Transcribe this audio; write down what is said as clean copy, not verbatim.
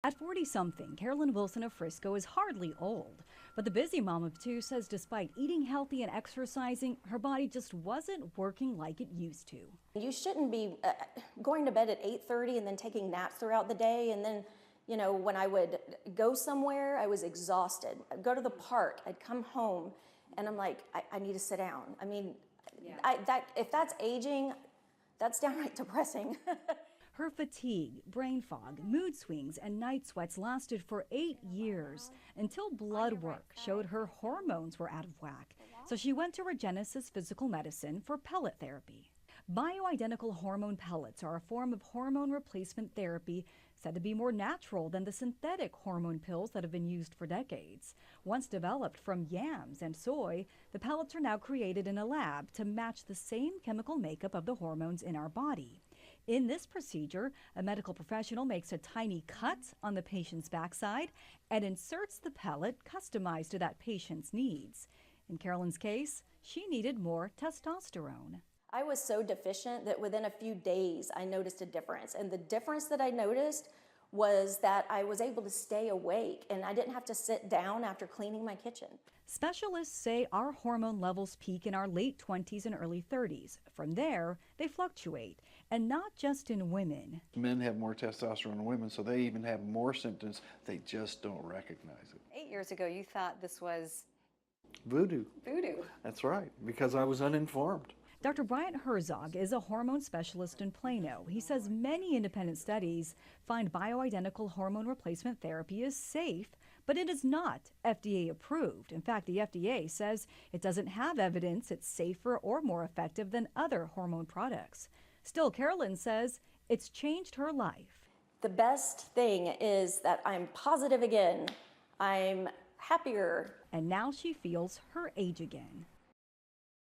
At 40-something, Carolyn Wilson of Frisco is hardly old, but the busy mom of two says despite eating healthy and exercising, her body just wasn't working like it used to. You shouldn't be going to bed at 8:30 and then taking naps throughout the day. And then, when I would go somewhere, I was exhausted. I'd go to the park, I'd come home, and I'm like, I need to sit down. I mean, if that's aging, that's downright depressing. Her fatigue, brain fog, mood swings, and night sweats lasted for 8 years until blood work showed her hormones were out of whack. So she went to Regenesys Physical Medicine for pellet therapy. Bioidentical hormone pellets are a form of hormone replacement therapy said to be more natural than the synthetic hormone pills that have been used for decades. Once developed from yams and soy, the pellets are now created in a lab to match the same chemical makeup of the hormones in our body. In this procedure, a medical professional makes a tiny cut on the patient's backside and inserts the pellet customized to that patient's needs. In Carolyn's case, she needed more testosterone. I was so deficient that within a few days I noticed a difference. And the difference that I noticed was that I was able to stay awake and I didn't have to sit down after cleaning my kitchen. Specialists say our hormone levels peak in our late 20s and early 30s. From there, they fluctuate, and not just in women. Men have more testosterone than women, so they even have more symptoms. They just don't recognize it. 8 years ago, you thought this was Voodoo. voodoo. That's right, because I was uninformed. Dr. Bryant Herzog is a hormone specialist in Plano. He says many independent studies find bioidentical hormone replacement therapy is safe, but it is not FDA approved. In fact, the FDA says it doesn't have evidence it's safer or more effective than other hormone products. Still, Carolyn says it's changed her life. The best thing is that I'm positive again. I'm happier. And now she feels her age again.